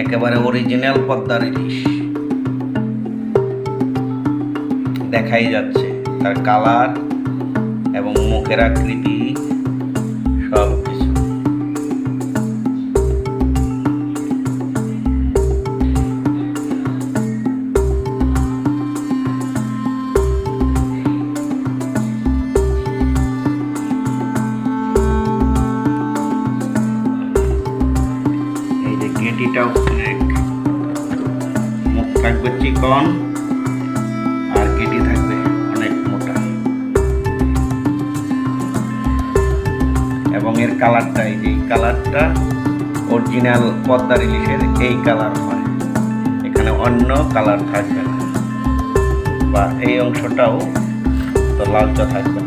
একেবারে অরিজিনাল পদ্মার ইলিশ দেখাই যাচ্ছে, তার কালার এবং মুখের আকৃতি সব কিছু। এই যে গেটিটাও অনেক, মুখ থাকবে চিকন আর গেটি থাকবে অনেক মোটা, এবং এর কালারটা, এই যে কালারটা অরিজিনাল পদ্মার ইলিশের এই কালার হয়, এখানে অন্য কালার থাকবে না, বা এই অংশটাও তো লালচা থাকবে না।